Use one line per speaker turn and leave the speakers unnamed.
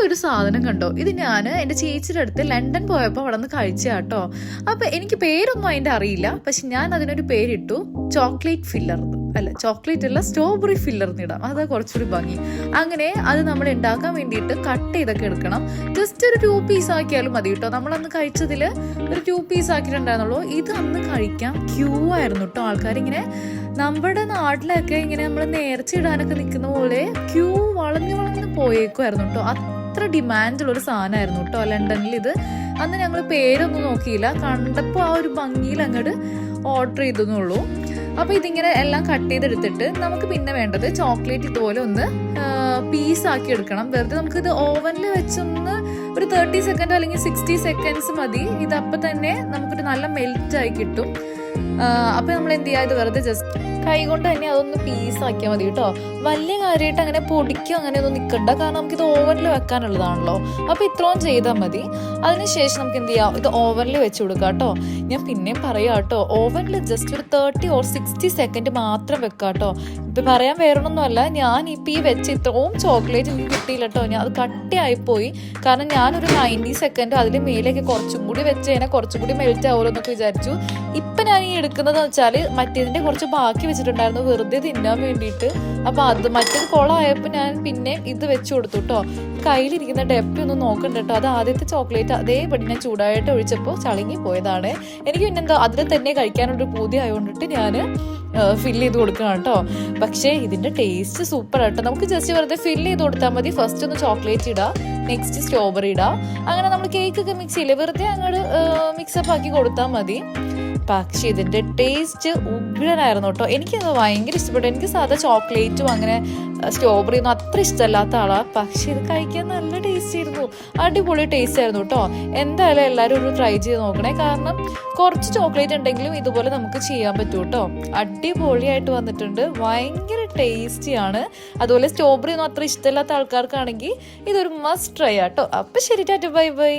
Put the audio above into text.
ഒരു സാധനം കണ്ടോ, ഇത് ഞാൻ എൻ്റെ ചേച്ചിയുടെ അടുത്ത് ലണ്ടൻ പോയപ്പോൾ അവിടെ നിന്ന് കഴിച്ചാട്ടോ. അപ്പം എനിക്ക് പേരൊന്നും അതിൻ്റെ അറിയില്ല, പക്ഷെ ഞാൻ അതിനൊരു പേരിട്ടു ചോക്ലേറ്റ് ഫില്ലർ. അല്ല, ചോക്ലേറ്റ് അല്ല, സ്ട്രോബെറി ഫില്ലർ എന്നിടാം, അത് കുറച്ചുകൂടി ഭംഗി. അങ്ങനെ അത് നമ്മൾ ഉണ്ടാക്കാൻ വേണ്ടിയിട്ട് കട്ട് ചെയ്തൊക്കെ എടുക്കണം. ജസ്റ്റ് ഒരു 2 പീസ് ആക്കിയാലും മതി കേട്ടോ. നമ്മളന്ന് കഴിച്ചതിൽ ഒരു 2 പീസ് ആക്കിയിട്ടുണ്ടായിരുന്നുള്ളൂ. ഇത് അന്ന് കഴിക്കാൻ ക്യൂ ആയിരുന്നു കേട്ടോ. ആൾക്കാരിങ്ങനെ നമ്മുടെ നാട്ടിലൊക്കെ ഇങ്ങനെ നമ്മൾ നേർച്ചയിടാനൊക്കെ നിൽക്കുന്ന പോലെ ക്യൂ വളഞ്ഞു പോയേക്കുമായിരുന്നു കേട്ടോ. അത്ര ഡിമാൻഡുള്ളൊരു സാധനമായിരുന്നു കേട്ടോ ലണ്ടനിൽ ഇത്. അന്ന് ഞങ്ങൾ പേരൊന്നും നോക്കിയില്ല, കണ്ടപ്പോൾ ആ ഒരു ഭംഗിയിൽ അങ്ങോട്ട് ഓർഡർ ചെയ്തെന്നുള്ളൂ. അപ്പോൾ ഇതിങ്ങനെ എല്ലാം കട്ട് ചെയ്തെടുത്തിട്ട് നമുക്ക് പിന്നെ വേണ്ടത് ചോക്ലേറ്റ് ഇതുപോലെ ഒന്ന് പീസാക്കി എടുക്കണം. വെറുതെ നമുക്കിത് ഓവനിൽ വെച്ചൊന്ന് ഒരു 30 സെക്കൻഡ് അല്ലെങ്കിൽ 60 സെക്കൻഡ്സ് മതി. ഇതപ്പം തന്നെ നമുക്കൊരു നല്ല മെൽറ്റായി കിട്ടും. അപ്പം നമ്മൾ എന്ത് ചെയ്യുക, ഇത് വെറുതെ ജസ്റ്റ് കൈ കൊണ്ട് തന്നെ അതൊന്ന് പീസാക്കിയാൽ മതി കേട്ടോ. വലിയ കാര്യമായിട്ട് അങ്ങനെ പൊടിക്കോ അങ്ങനെയൊന്നും നിൽക്കണ്ട, കാരണം നമുക്കിത് ഓവനിൽ വെക്കാനുള്ളതാണല്ലോ. അപ്പോൾ ഇത്രയും ചെയ്താൽ മതി. അതിനുശേഷം നമുക്ക് എന്ത് ചെയ്യാം, ഇത് ഓവനിൽ വെച്ച് കൊടുക്കാം കേട്ടോ. ഞാൻ പിന്നെയും പറയാം കേട്ടോ, ഓവനിൽ ജസ്റ്റ് ഒരു 30 or 60 സെക്കൻഡ് മാത്രം വെക്കാം കേട്ടോ. ഇപ്പം പറയാൻ വേറൊന്നുമല്ല, ഞാൻ ഇപ്പം ഈ വെച്ച് ഇത്രയും ചോക്ലേറ്റ് എനിക്ക് കിട്ടിയില്ല കേട്ടോ. ഞാൻ അത് കട്ടിയായിപ്പോയി, കാരണം ഞാനൊരു 90 സെക്കൻഡ് അതിൽ മേലേക്ക് കുറച്ചും കൂടി വെച്ച് കഴിഞ്ഞാൽ കുറച്ചും കൂടി മെൽറ്റ് ആവുമല്ലോ എന്നൊക്കെ വിചാരിച്ചു. ഇപ്പം ഞാൻ ഈ എടുക്കുന്നതെന്ന് വെച്ചാൽ മറ്റേതിൻ്റെ കുറച്ച് ബാക്കി വെച്ചിട്ടുണ്ടായിരുന്നു വെറുതെ തിന്നാൻ വേണ്ടിയിട്ട്. അപ്പോൾ അത് മറ്റേത് കുളമായപ്പോൾ ഞാൻ പിന്നെ ഇത് വെച്ച് കൊടുത്തു കേട്ടോ. കയ്യിലിരിക്കുന്ന ഡെപ്പി ഒന്നും നോക്കണ്ട കേട്ടോ. അത് ആദ്യത്തെ ചോക്ലേറ്റ് അതേപടി ഞാൻ ചൂടായിട്ട് ഒഴിച്ചപ്പോൾ ചളുങ്ങി പോയതാണ്. എനിക്ക് പിന്നെന്താ അതിൽ തന്നെ കഴിക്കാനൊരു പൂതി ആയതുകൊണ്ടിട്ട് ഞാൻ ഫില്ല് ചെയ്ത് കൊടുക്കണം കേട്ടോ. പക്ഷേ ഇതിൻ്റെ ടേസ്റ്റ് സൂപ്പർ ആട്ടോ. നമുക്ക് ജസ്റ്റ് വെറുതെ ഫില്ല് ചെയ്ത് കൊടുത്താൽ മതി. ഫസ്റ്റ് ഒന്ന് ചോക്ലേറ്റ് ഇടാം, നെക്സ്റ്റ് സ്ട്രോബെറി ഇടാം. അങ്ങനെ നമ്മൾ കേക്കൊക്കെ മിക്സ് ചെയ്യില്ലേ, വെറുതെ അങ്ങോട്ട് മിക്സപ്പ് ആക്കി കൊടുത്താൽ മതി. പക്ഷേ ഇതിൻ്റെ ടേസ്റ്റ് ഉഗ്രനായിരുന്നു കേട്ടോ. എനിക്കത് ഭയങ്കര ഇഷ്ടപ്പെട്ടു. എനിക്ക് സാധാ ചോക്ലേറ്റും അങ്ങനെ സ്ട്രോബെറി ഒന്നും അത്ര ഇഷ്ടമല്ലാത്ത ആളാണ്, പക്ഷേ ഇത് കഴിക്കാൻ നല്ല ടേസ്റ്റ് ആയിരുന്നു. അടിപൊളി ടേസ്റ്റ് ആയിരുന്നു കേട്ടോ. എന്തായാലും എല്ലാവരും ഒരു ട്രൈ ചെയ്ത് നോക്കണേ, കാരണം കുറച്ച് ചോക്ലേറ്റ് ഉണ്ടെങ്കിലും ഇതുപോലെ നമുക്ക് ചെയ്യാൻ പറ്റും കേട്ടോ. അടിപൊളിയായിട്ട് വന്നിട്ടുണ്ട്, ഭയങ്കര ടേസ്റ്റിയാണ്. അതുപോലെ സ്ട്രോബെറി ഒന്നും അത്ര ഇഷ്ടമില്ലാത്ത ആൾക്കാർക്കാണെങ്കിൽ ഇതൊരു മസ്റ്റ് ട്രൈ ആട്ടോ. അപ്പം ശരി, ടാറ്റ, ബൈ ബൈ.